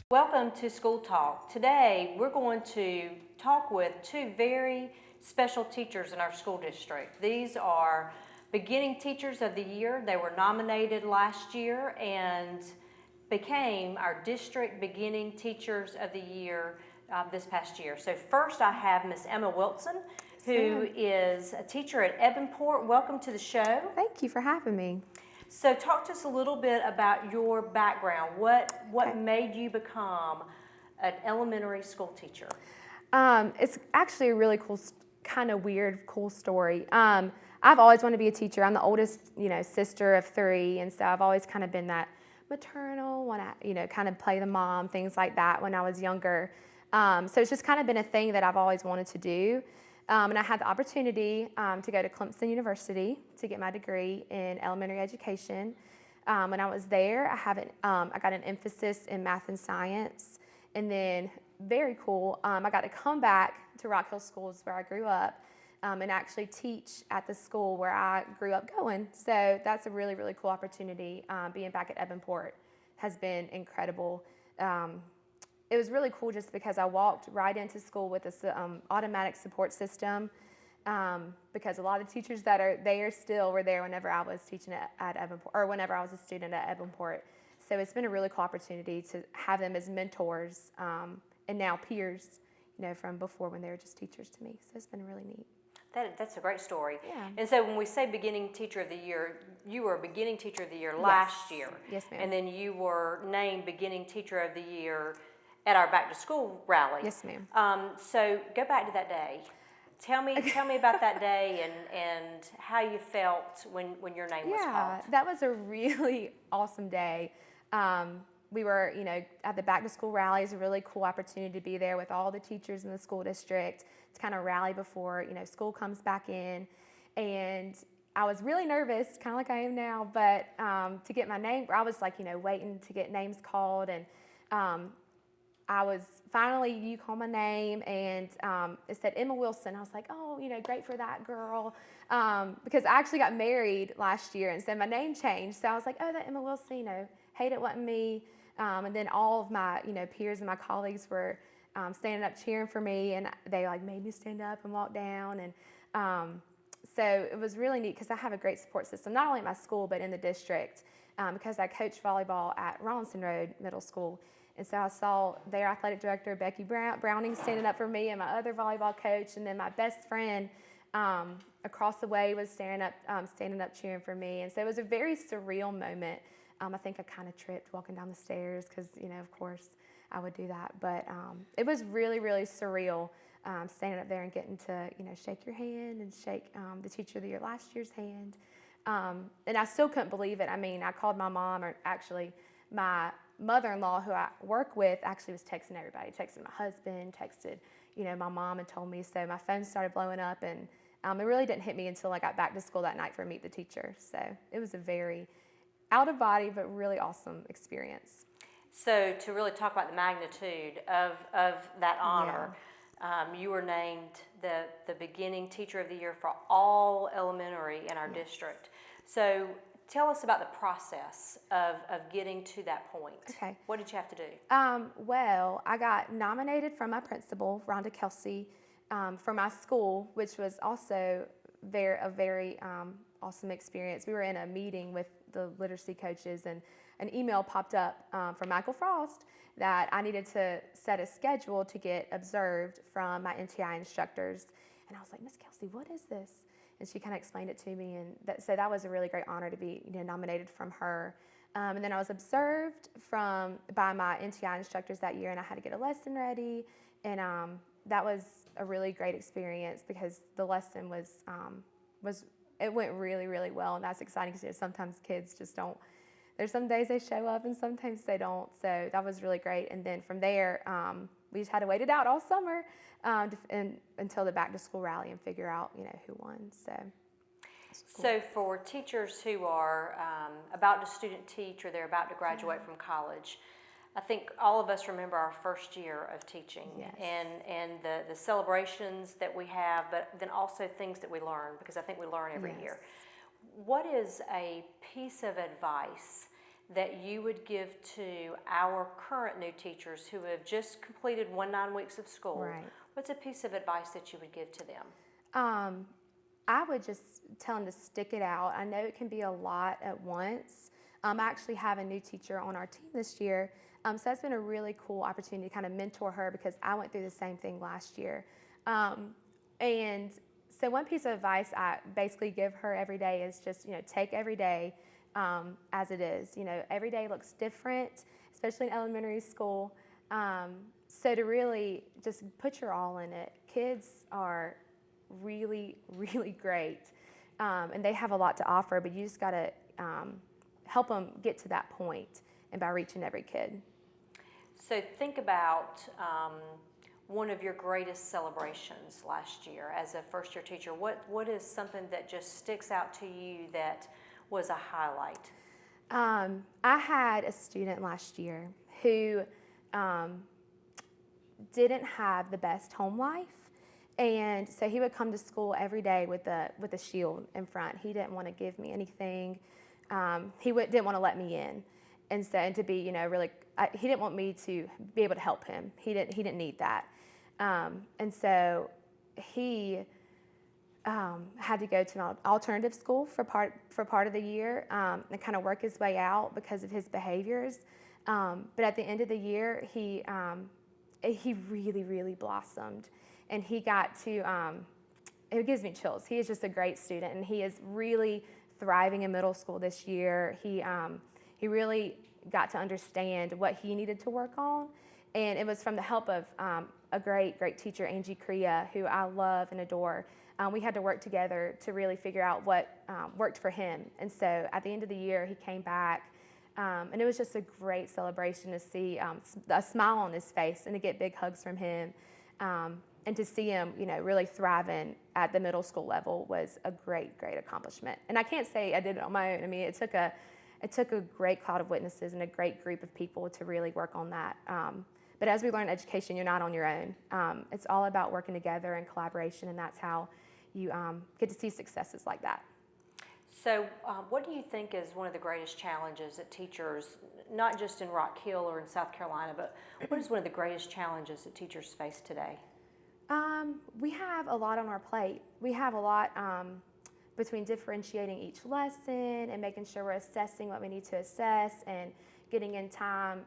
Welcome to School Talk. Today we're going to talk with two very special teachers in our school district. These are beginning teachers of the year. They were nominated last year and became our district beginning teachers of the year this past year. So first I have Miss Emma Wilson, who is a teacher at Ebenport. Welcome to the show. Thank you for having me. So talk to us a little bit about your background. What made you become an elementary school teacher? It's actually a really cool, kind of weird, cool story. I've always wanted to be a teacher. I'm the oldest, sister of three, and so I've always kind of been that maternal, want to, kind of play the mom, things like that when I was younger. So it's just kind of been a thing that I've always wanted to do. And I had the opportunity to go to Clemson University to get my degree in elementary education. When I was there, I got an emphasis in math and science. And then, very cool, I got to come back to Rock Hill Schools where I grew up and actually teach at the school where I grew up going. So that's a really, really cool opportunity. Being back at Ebenport has been incredible. It was really cool just because I walked right into school with this automatic support system because a lot of the teachers that are there still were there whenever I was teaching at Ebenport, or whenever I was a student at Ebenport. So it's been a really cool opportunity to have them as mentors and now peers, from before when they were just teachers to me. So it's been really neat. That's a great story. Yeah. And so when we say beginning teacher of the year, you were a beginning teacher of the year last year. Yes, ma'am. And then you were named beginning teacher of the year at our back to school rally. Yes, ma'am. So go back to that day. Tell me about that day and how you felt when your name was called. Yeah, that was a really awesome day. We were, at the back to school rally. It's a really cool opportunity to be there with all the teachers in the school district to kind of rally before, school comes back in. And I was really nervous, kind of like I am now, but to get my name, I was waiting to get names called, and I was finally, you called my name, and it said Emma Wilson. I was like, oh, great for that girl, because I actually got married last year, and so my name changed. So I was like, oh, that Emma Wilson, hate it wasn't me. And then all of my, peers and my colleagues were standing up cheering for me, and they made me stand up and walk down, and so it was really neat because I have a great support system, not only at my school but in the district, because I coach volleyball at Rawlinson Road Middle School. And so I saw their athletic director, Becky Browning, standing up for me, and my other volleyball coach, and then my best friend across the way was standing up cheering for me. And so it was a very surreal moment. I think I kind of tripped walking down the stairs because, of course, I would do that. But it was really, really surreal standing up there and getting to, shake your hand and shake the teacher of the year last year's hand. And I still couldn't believe it. I mean, I called my mom, or actually my mother-in-law, who I work with, actually was texting everybody, texted my husband, texted, my mom, and told me. So my phone started blowing up, and it really didn't hit me until I got back to school that night for Meet the Teacher. So it was a very out-of-body but really awesome experience. So to really talk about the magnitude of that honor, you were named the beginning teacher of the year for all elementary in our district. So tell us about the process of getting to that point. Okay. What did you have to do? Well, I got nominated from my principal, Rhonda Kelsey, for my school, which was also a very awesome experience. We were in a meeting with the literacy coaches, and an email popped up from Mychal that I needed to set a schedule to get observed from my NTI instructors. And I was like, Miss Kelsey, what is this? And she kind of explained it to me, and so that was a really great honor to be nominated from her. And then I was observed by my NTI instructors that year, and I had to get a lesson ready, and that was a really great experience because the lesson it went really, really well, and that's exciting because sometimes kids just don't. There's some days they show up and sometimes they don't, so that was really great. And then from there, we just had to wait it out all summer until the back to school rally and figure out who won. So cool. So for teachers who are about to student teach, or they're about to graduate from college, I think all of us remember our first year of teaching. Yes. and the celebrations that we have, but then also things that we learn, because I think we learn every Yes. year. What is a piece of advice that you would give to our current new teachers who have just completed 9 weeks of school? Right. What's a piece of advice that you would give to them? I would just tell them to stick it out. I know it can be a lot at once. I actually have a new teacher on our team this year, so that's been a really cool opportunity to kind of mentor her because I went through the same thing last year. And so one piece of advice I basically give her every day is just, take every day as it is. Every day looks different, especially in elementary school. So to really just put your all in it. Kids are really, really great, and they have a lot to offer, but you just got to help them get to that point, and by reaching every kid. So think about one of your greatest celebrations last year as a first-year teacher. What is something that just sticks out to you that was a highlight? I had a student last year who didn't have the best home life. And so he would come to school every day with a shield in front. He didn't want to give me anything. Didn't want to let me in, and to be really. He didn't want me to be able to help him. He didn't need that, and so he had to go to an alternative school for part of the year and kind of work his way out because of his behaviors. But at the end of the year, he really, really blossomed. And he got to, it gives me chills. He is just a great student, and he is really thriving in middle school this year. He really got to understand what he needed to work on, and it was from the help of a great, great teacher, Angie Crea, who I love and adore. We had to work together to really figure out what worked for him. And so at the end of the year, he came back, and it was just a great celebration to see a smile on his face and to get big hugs from him. And to see him, really thriving at the middle school level was a great, great accomplishment. And I can't say I did it on my own. I mean, it took a great cloud of witnesses and a great group of people to really work on that. But as we learn education, you're not on your own. It's all about working together and collaboration, and that's how you get to see successes like that. So what do you think is one of the greatest challenges that teachers, not just in Rock Hill or in South Carolina, but what is one of the greatest challenges that teachers face today? We have a lot on our plate. We have a lot between differentiating each lesson and making sure we're assessing what we need to assess and getting in time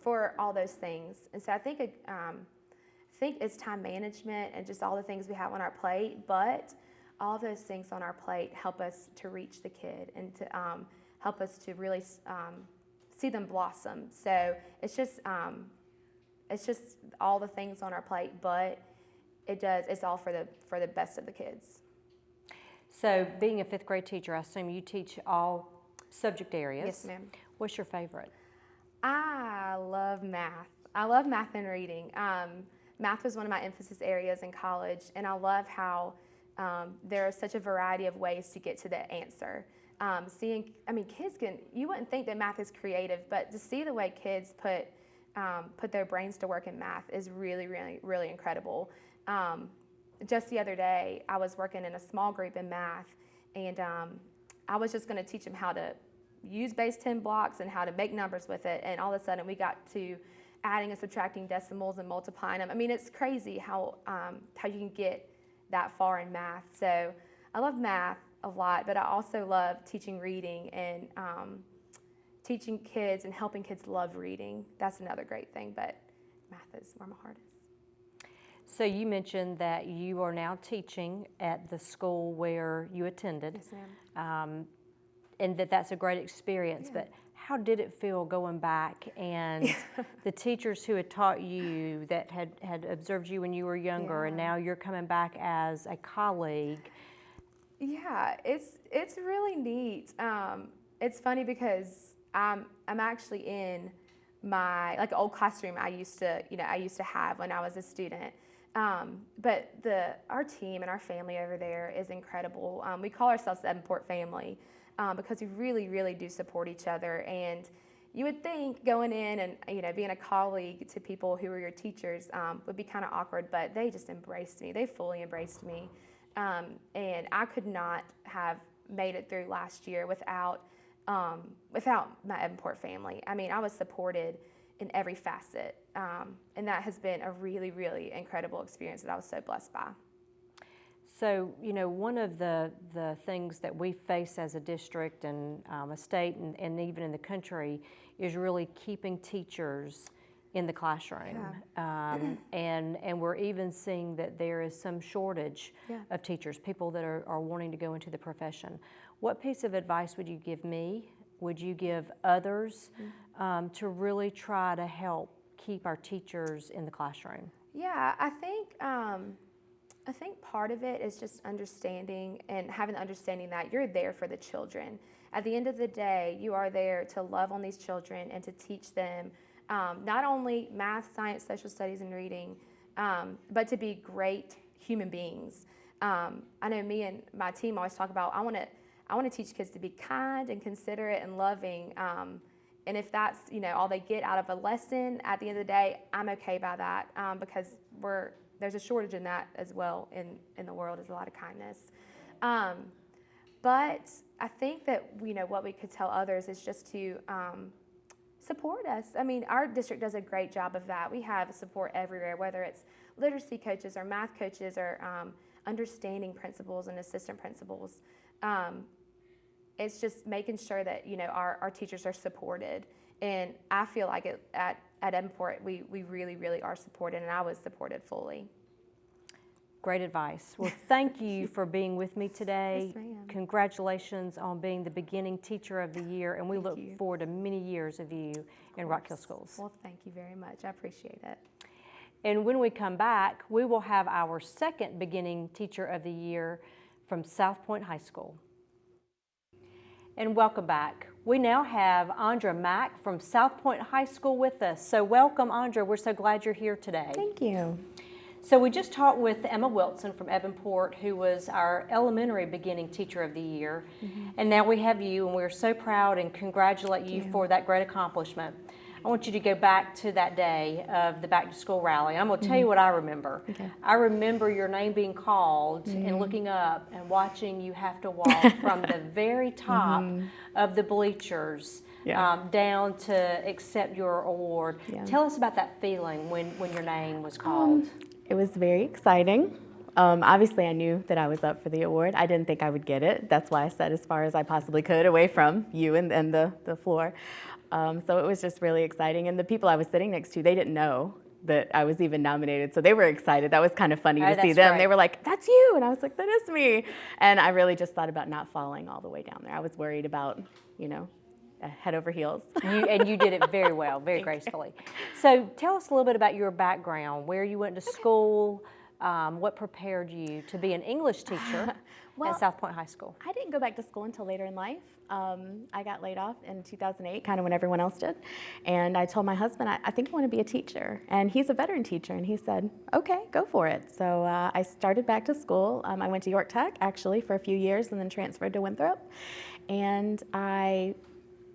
for all those things. And so I think it's time management and just all the things we have on our plate, but all of those things on our plate help us to reach the kid and to help us to really see them blossom. So it's just all the things on our plate, but it's all for the best of the kids. So being a fifth grade teacher, I assume you teach all subject areas. Yes, ma'am. What's your favorite? I love math. I love math and reading. Math was one of my emphasis areas in college, and I love how there is such a variety of ways to get to the answer. Kids you wouldn't think that math is creative, but to see the way kids put their brains to work in math is really, really, really incredible. Just the other day, I was working in a small group in math, and I was just going to teach them how to use base 10 blocks and how to make numbers with it, and all of a sudden we got to adding and subtracting decimals and multiplying them. I mean, it's crazy how you can get that far in math. So I love math a lot, but I also love teaching reading and teaching kids and helping kids love reading. That's another great thing, but math is where my heart is. So you mentioned that you are now teaching at the school where you attended. Yes, ma'am. And that's a great experience, Yeah. but how did it feel going back and the teachers who had taught you, that had observed you when you were younger, and now you're coming back as a colleague? Yeah, it's really neat. It's funny because I'm actually in my old classroom I used to have when I was a student. But our team and our family over there is incredible. We call ourselves the Evanport family because we really, really do support each other. And you would think going in and being a colleague to people who were your teachers would be kind of awkward, but they just embraced me. They fully embraced me, and I could not have made it through last year without without my Evanport family. I mean, I was supported in every facet, and that has been a really, really incredible experience that I was so blessed by. So, one of the things that we face as a district and a state and even in the country is really keeping teachers in the classroom. Yeah. And we're even seeing that there is some shortage of teachers, people that are wanting to go into the profession. What piece of advice would you give me? Would you give others to really try to help keep our teachers in the classroom? Yeah, I think part of it is just understanding and having the understanding that you're there for the children. At the end of the day, you are there to love on these children and to teach them not only math, science, social studies, and reading, but to be great human beings. I know me and my team always talk about I want to teach kids to be kind and considerate and loving. And if that's all they get out of a lesson, at the end of the day, I'm okay by that because there's a shortage in that as well in the world. Is a lot of kindness. But I think that what we could tell others is just to support us. I mean, our district does a great job of that. We have support everywhere, whether it's literacy coaches or math coaches or understanding principals and assistant principals. It's just making sure that our teachers are supported, and I feel like at Evanport we really, really are supported, and I was supported fully. Great advice. Well, thank you for being with me today. Yes, ma'am. Congratulations on being the beginning teacher of the year, and we look forward to many years of you in Rock Hill Schools. Well, thank you very much. I appreciate it. And when we come back, we will have our second beginning teacher of the year from South Point High School. And welcome back. We now have Andra Mack from South Point High School with us. So welcome, Andra. We're so glad you're here today. Thank you. So we just talked with Emma Wilson from Evanport, who was our elementary beginning teacher of the year. And now we have you, and we're so proud and congratulate you for that great accomplishment. I want you to go back to that day of the back to school rally. I'm going to tell you what I remember. Okay. I remember your name being called and looking up and watching you have to walk from the very top of the bleachers down to accept your award. Yeah. Tell us about that feeling when your name was called. It was very exciting. Obviously, I knew that I was up for the award. I didn't think I would get it. That's why I sat as far as I possibly could away from you and the floor. So it was just really exciting. And the people I was sitting next to, they didn't know that I was even nominated. So they were excited. That was kind of funny to see them. Great. They were like, "That's you." And I was like, "That is me." And I really just thought about not falling all the way down there. I was worried about, head over heels. And you did it very well, very gracefully. So tell us a little bit about your background, where you went to school, what prepared you to be an English teacher at South Point High School. I didn't go back to school until later in life. I got laid off in 2008, kind of when everyone else did. And I told my husband, I think I want to be a teacher. And he's a veteran teacher. And he said, okay, go for it. So I started back to school. I went to York Tech, actually, for a few years and then transferred to Winthrop. And I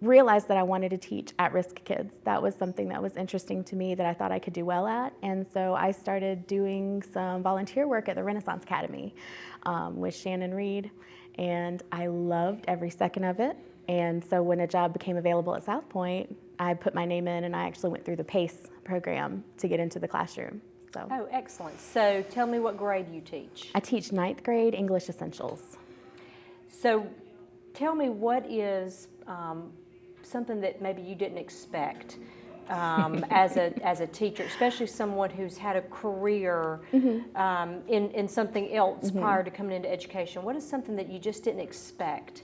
realized that I wanted to teach at-risk kids. That was something that was interesting to me that I thought I could do well at. And so I started doing some volunteer work at the Renaissance Academy with Shannon Reed. And I loved every second of it. And so when a job became available at South Point, I put my name in and I actually went through the PACE program to get into the classroom. So. Oh, excellent. So tell me what grade you teach. I teach 9th grade English Essentials. So tell me what is something that maybe you didn't expect as a teacher, especially someone who's had a career in something else prior to coming into education. What is something that you just didn't expect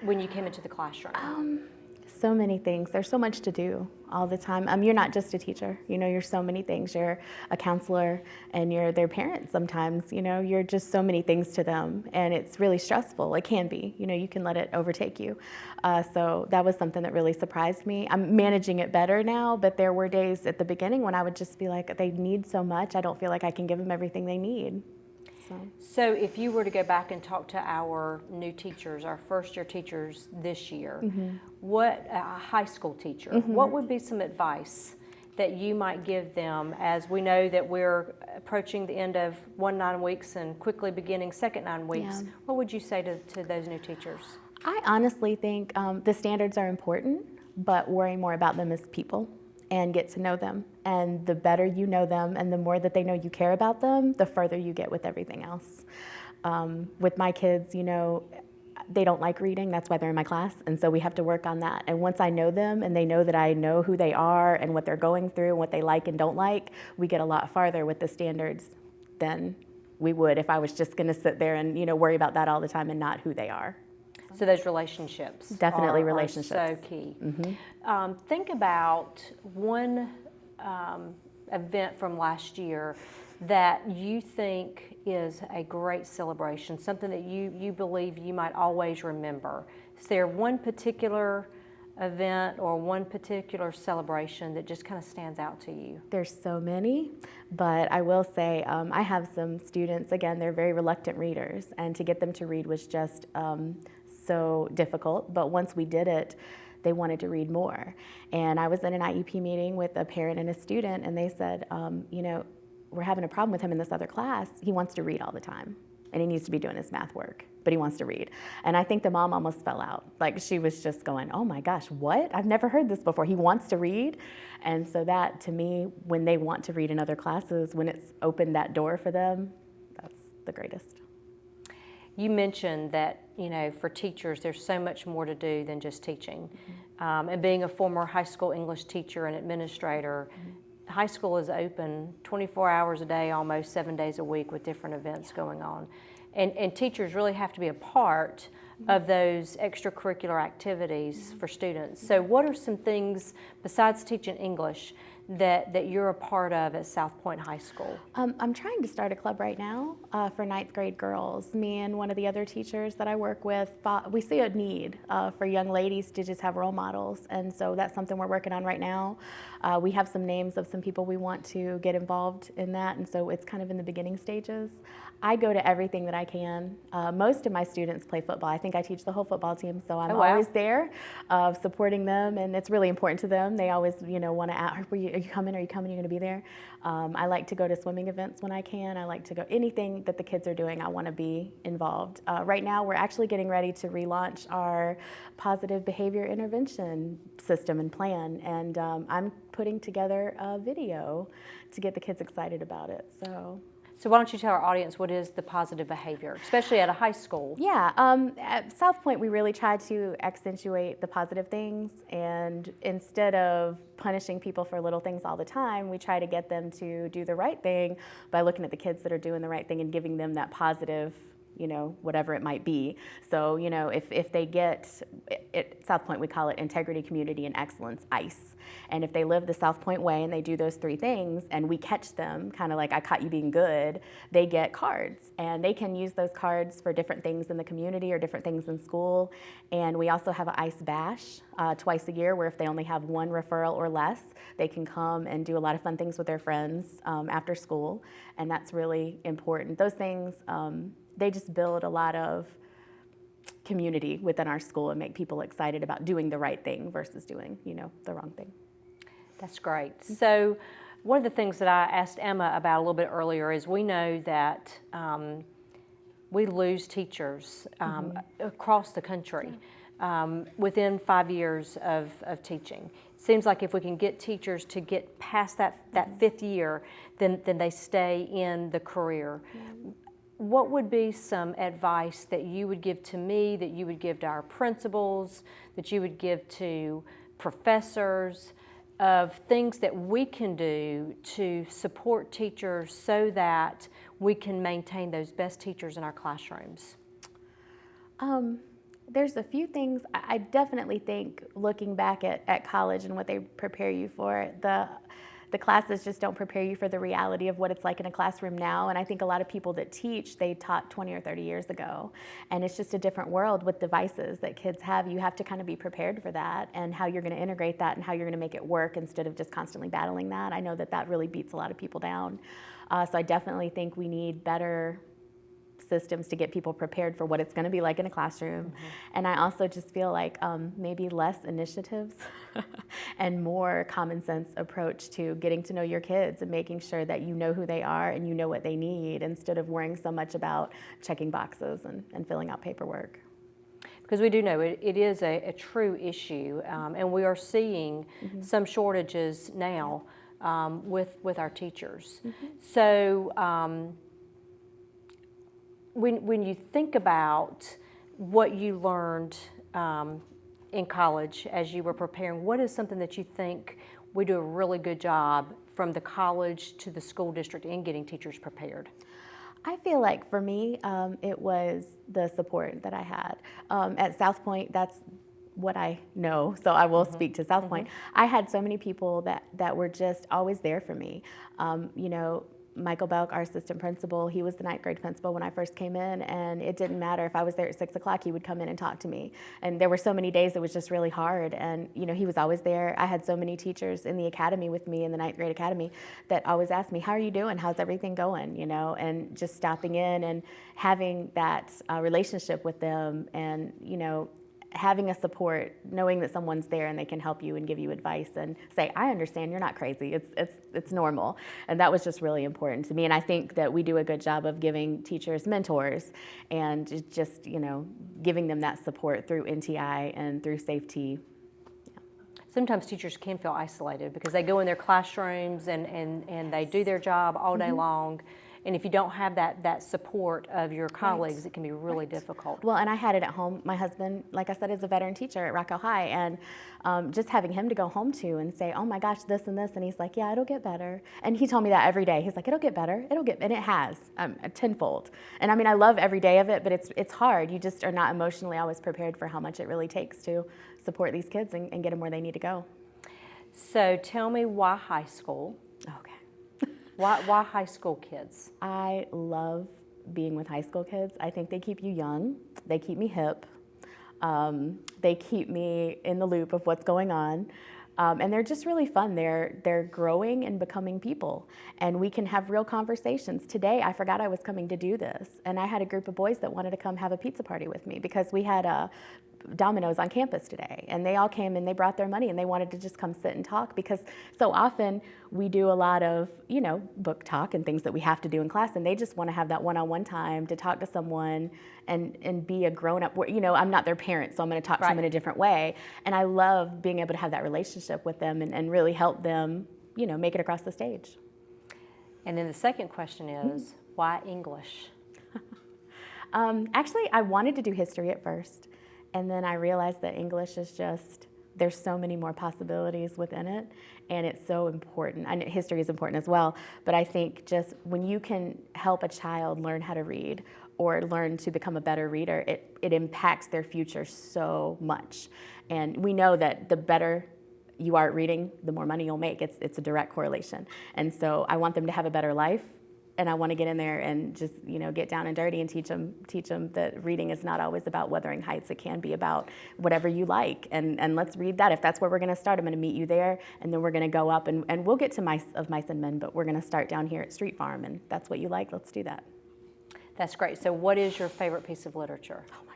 when you came into the classroom? So many things. There's so much to do all the time. You're not just a teacher. You're so many things. You're a counselor and you're their parent sometimes. You're just so many things to them, and it's really stressful. It can be. You can let it overtake you. So that was something that really surprised me. I'm managing it better now, but there were days at the beginning when I would just be like, they need so much. I don't feel like I can give them everything they need. So if you were to go back and talk to our new teachers, our first-year teachers this year, what a high school teacher, what would be some advice that you might give them, as we know that we're approaching the end of 1 9 weeks and quickly beginning second 9 weeks? Yeah. What would you say to those new teachers? I honestly think the standards are important, but worry more about them as people and get to know them. And the better you know them and the more that they know you care about them, the further you get with everything else. With my kids, they don't like reading, that's why they're in my class, and so we have to work on that. And once I know them and they know that I know who they are and what they're going through and what they like and don't like, we get a lot farther with the standards than we would if I was just gonna sit there and worry about that all the time and not who they are. So those relationships Definitely are relationships. so key. Think about one event from last year that you think is a great celebration, something that you believe you might always remember. Is there one particular event or one particular celebration that just kind of stands out to you? There's so many, but I will say I have some students, again, they're very reluctant readers, and to get them to read was just so difficult, but once we did it, they wanted to read more. And I was in an IEP meeting with a parent and a student, and they said, we're having a problem with him in this other class. He wants to read all the time, and he needs to be doing his math work, but he wants to read. And I think the mom almost fell out. Like, she was just going, oh my gosh, what? I've never heard this before. He wants to read. And so that, to me, when they want to read in other classes, when it's opened that door for them, that's the greatest. You mentioned that, for teachers, there's so much more to do than just teaching. And being a former high school English teacher and administrator, high school is open 24 hours a day, almost 7 days a week with different events going on. And teachers really have to be a part of those extracurricular activities for students. So what are some things besides teaching English that you're a part of at South Point High School? I'm trying to start a club right now for 9th grade girls. Me and one of the other teachers that I work with, we see a need for young ladies to just have role models, and so that's something we're working on right now. We have some names of some people we want to get involved in that, and so it's kind of in the beginning stages. I go to everything that I can. Most of my students play football. I think I teach the whole football team, so I'm always there supporting them, and it's really important to them. They always, want to ask, are you coming? Are you coming? Are you going to be there? I like to go to swimming events when I can. I like to go anything that the kids are doing. I want to be involved. Right now, we're actually getting ready to relaunch our positive behavior intervention system and plan, and I'm putting together a video to get the kids excited about it. So why don't you tell our audience what is the positive behavior, especially at a high school? Yeah, at South Point, we really try to accentuate the positive things, and instead of punishing people for little things all the time, we try to get them to do the right thing by looking at the kids that are doing the right thing and giving them that positive, whatever it might be. So, if they get, at South Point we call it integrity, community, and excellence, ICE. And if they live the South Point way and they do those 3 things and we catch them, kind of like I caught you being good, they get cards. And they can use those cards for different things in the community or different things in school. And we also have an ICE bash twice a year where if they only have 1 referral or less, they can come and do a lot of fun things with their friends after school. And that's really important. Those things, they just build a lot of community within our school and make people excited about doing the right thing versus doing, the wrong thing. That's great. So one of the things that I asked Emma about a little bit earlier is we know that we lose teachers across the country within 5 years of teaching. Seems like if we can get teachers to get past that 5th year, then they stay in the career. What would be some advice that you would give to me, that you would give to our principals, that you would give to professors, of things that we can do to support teachers so that we can maintain those best teachers in our classrooms? There's a few things. I definitely think looking back at college and what they prepare you for, the classes just don't prepare you for the reality of what it's like in a classroom now. And I think a lot of people that teach, they taught 20 or 30 years ago. And it's just a different world with devices that kids have. You have to kind of be prepared for that and how you're going to integrate that and how you're going to make it work instead of just constantly battling that. I know that really beats a lot of people down. So I definitely think we need better systems to get people prepared for what it's going to be like in a classroom. And I also just feel like maybe less initiatives and more common sense approach to getting to know your kids and making sure that you know who they are and you know what they need instead of worrying so much about checking boxes and filling out paperwork. because we do know it is a true issue, and we are seeing some shortages now with our teachers. So when you think about what you learned in college as you were preparing, what is something that you think we do a really good job from the college to the school district in getting teachers prepared? I feel like for me, it was the support that I had. At South Point, that's what I know, so I will speak to South Point. I had so many people that were just always there for me. You know, Mychal, our assistant principal, he was the 9th grade principal when I first came in, and it didn't matter if I was there at 6 o'clock, he would come in and talk to me. And there were so many days it was just really hard, and you know, he was always there. I had so many teachers in the academy with me, in the 9th grade academy, that always asked me, how are you doing? How's everything going? You know, and just stopping in and having that relationship with them, and you know, having a support, knowing that someone's there and they can help you and give you advice and say, I understand, you're not crazy, it's normal. And that was just really important to me. And I think that we do a good job of giving teachers mentors and just, you know, giving them that support through NTI and through safety. Sometimes teachers can feel isolated because they go in their classrooms and they do their job all day long. And if you don't have that support of your colleagues, it can be really difficult. Well, and I had it at home. My husband, like I said, is a veteran teacher at Rockwell High, and just having him to go home to and say, oh my gosh, this and this, and he's like, yeah, it'll get better. And he told me that every day. He's like, it'll get better, and it has, tenfold. And I mean, I love every day of it, but it's hard. You just are not emotionally always prepared for how much it really takes to support these kids and get them where they need to go. So tell me, why high school? Okay. Why high school kids? I love being with high school kids. I think they keep you young. They keep me hip. They keep me in the loop of what's going on. And they're just really fun. They're growing and becoming people. And we can have real conversations. Today, I forgot I was coming to do this. And I had a group of boys that wanted to come have a pizza party with me because we had Domino's on campus today, and they all came and they brought their money and they wanted to just come sit and talk, because so often we do a lot of, you know, book talk and things that we have to do in class, and they just want to have that one-on-one time to talk to someone and be a grown-up. You know, I'm not their parent, so I'm going to talk to them in a different way, and I love being able to have that relationship with them and really help them, you know, make it across the stage. And then the second question is, why English? Actually, I wanted to do history at first. And then I realized that English is just, there's so many more possibilities within it, and it's so important. I know history is important as well, but I think just when you can help a child learn how to read or learn to become a better reader, it impacts their future so much. And we know that the better you are at reading, the more money you'll make. It's a direct correlation. And so I want them to have a better life. And I want to get in there and just, you know, get down and dirty and teach them that reading is not always about Wuthering Heights. It can be about whatever you like. And let's read that. If that's where we're going to start, I'm going to meet you there. And then we're going to go up and we'll get to Mice and Men, but we're going to start down here at Street Farm. And that's what you like. Let's do that. That's great. So what is your favorite piece of literature? Oh my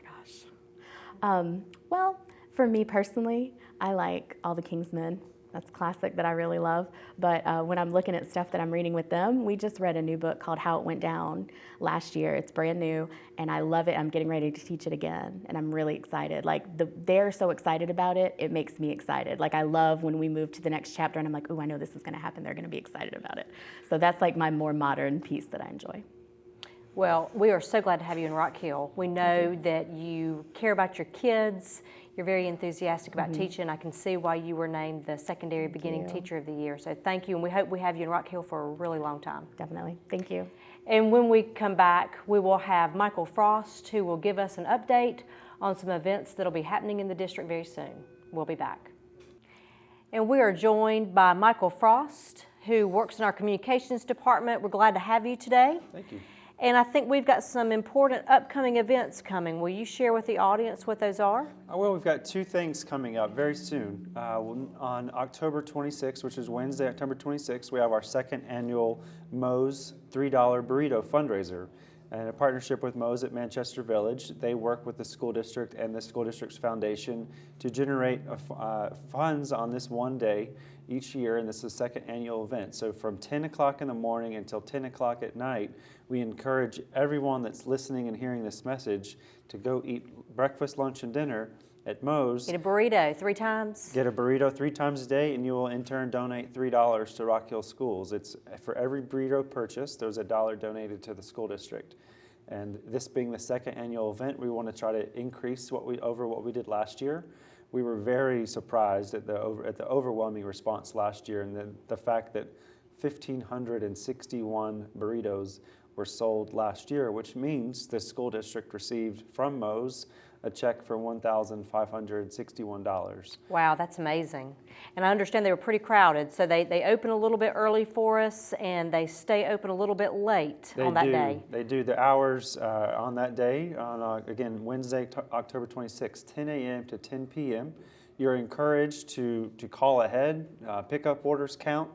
gosh. Well, for me personally, I like All the King's Men. That's classic that I really love. But when I'm looking at stuff that I'm reading with them, we just read a new book called How It Went Down last year. It's brand new, and I love it. I'm getting ready to teach it again, and I'm really excited. Like, they're so excited about it, it makes me excited. Like, I love when we move to the next chapter, and I'm like, ooh, I know this is going to happen. They're going to be excited about it. So that's like my more modern piece that I enjoy. Well, we are so glad to have you in Rock Hill. We know that you care about your kids. You're very enthusiastic about teaching. I can see why you were named the Secondary Beginning Teacher of the Year. So thank you, and we hope we have you in Rock Hill for a really long time. Definitely. Thank you. And when we come back, we will have Mychal Frost, who will give us an update on some events that will be happening in the district very soon. We'll be back. And we are joined by Mychal Frost, who works in our communications department. We're glad to have you today. Thank you. And I think we've got some important upcoming events coming. Will you share with the audience what those are? Well, we've got two things coming up very soon. On October 26th, which is Wednesday, October 26th, we have our second annual Moe's $3 Burrito fundraiser. And a partnership with Moe's at Manchester Village. They work with the school district and the school district's foundation to generate funds on this one day each year, and this is the second annual event. So from 10 o'clock in the morning until 10 o'clock at night, we encourage everyone that's listening and hearing this message to go eat breakfast, lunch, and dinner at Moe's. Get a burrito 3 times. Get a burrito 3 times a day, and you will in turn donate $3 to Rock Hill Schools. It's for every burrito purchase, there's $1 donated to the school district. And this being the second annual event, we want to try to increase over what we did last year. We were very surprised at the overwhelming response last year, and the fact that 1,561 burritos were sold last year, which means the school district received from Moe's a check for $1,561. Wow, that's amazing. And I understand they were pretty crowded, so they open a little bit early for us, and they stay open a little bit late on that day. They do. The hours on that day, on again, Wednesday, October 26th, 10 a.m. to 10 p.m. You're encouraged to call ahead, pickup orders count,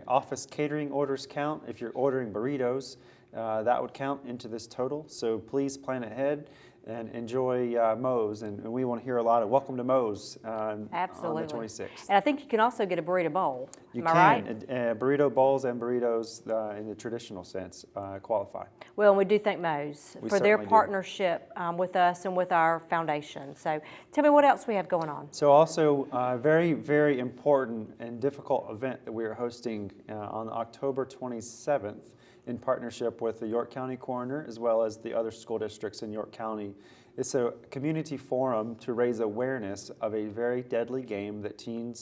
office catering orders count. If you're ordering burritos, that would count into this total. So please plan ahead and enjoy Moe's, and we want to hear a lot of welcome to Moe's Absolutely. on the 26th. And I think you can also get a burrito bowl. You Am I right? can. Burrito bowls and burritos in the traditional sense qualify. Well, and we do thank Moe's We for their certainly do. partnership with us and with our foundation. So tell me what else we have going on. So also a very, very important and difficult event that we are hosting on October 27th in partnership with the York County Coroner as well as the other school districts in York County. It's a community forum to raise awareness of a very deadly game that we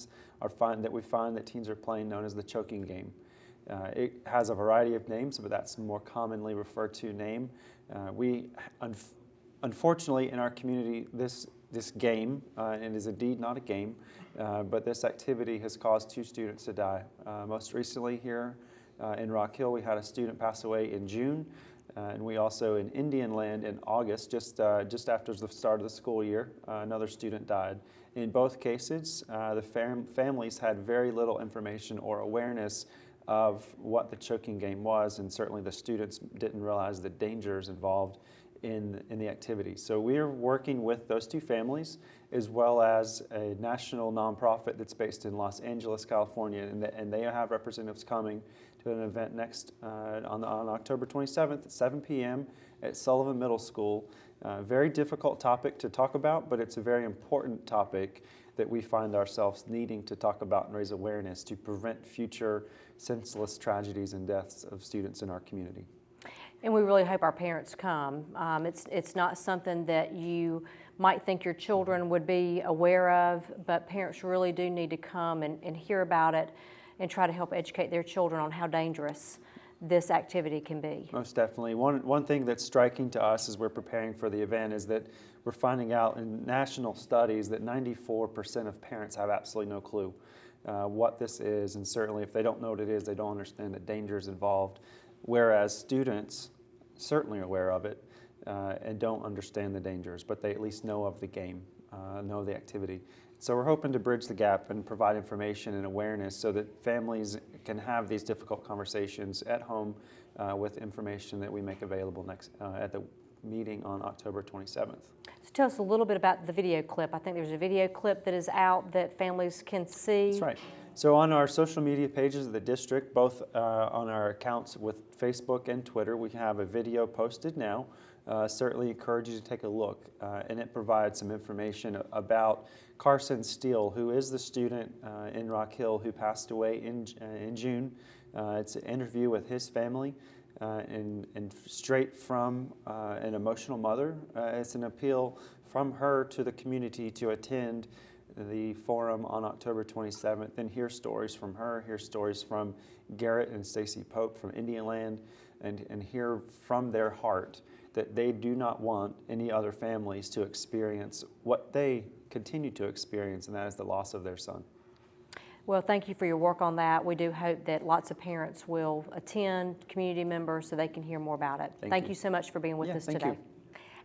find that teens are playing, known as the choking game. It has a variety of names, but that's the more commonly referred to name. Unfortunately, in our community, this game, and is indeed not a game, but this activity has caused 2 students to die. Most recently here in Rock Hill, we had a student pass away in June, and we also in Indian Land in August, just after the start of the school year, another student died. In both cases, the families had very little information or awareness of what the choking game was, and certainly the students didn't realize the dangers involved in the activity. So we are working with those 2 families, as well as a national nonprofit that's based in Los Angeles, California, and they have representatives coming to an event next on October 27th at 7 p.m. at Sullivan Middle School. Very difficult topic to talk about, but it's a very important topic that we find ourselves needing to talk about and raise awareness to prevent future senseless tragedies and deaths of students in our community. And we really hope our parents come. It's not something that you might think your children would be aware of, but parents really do need to come and hear about it and try to help educate their children on how dangerous this activity can be. Most definitely. One thing that's striking to us as we're preparing for the event is that we're finding out in national studies that 94% of parents have absolutely no clue what this is, and certainly if they don't know what it is, they don't understand the dangers involved, whereas students certainly are aware of it and don't understand the dangers, but they at least know of the game, know the activity. So we're hoping to bridge the gap and provide information and awareness so that families can have these difficult conversations at home with information that we make available next at the meeting on October 27th. So tell us a little bit about the video clip. I think there's a video clip that is out that families can see. That's right. So on our social media pages of the district, both on our accounts with Facebook and Twitter, we have a video posted now. Certainly encourage you to take a look, and it provides some information about Carson Steele, who is the student in Rock Hill who passed away in June. It's an interview with his family, and straight from an emotional mother. It's an appeal from her to the community to attend the forum on October 27th and hear stories from her, hear stories from Garrett and Stacy Pope from Indian Land, and hear from their heart that they do not want any other families to experience what they continue to experience, and that is the loss of their son. Well, thank you for your work on that. We do hope that lots of parents will attend, community members, so they can hear more about it. Thank you so much for being with us thank today. you.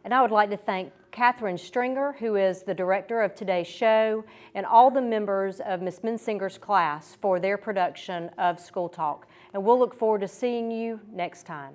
And I would like to thank Catherine Stringer, who is the director of today's show, and all the members of Ms. Mensinger's class for their production of School Talk. And we'll look forward to seeing you next time.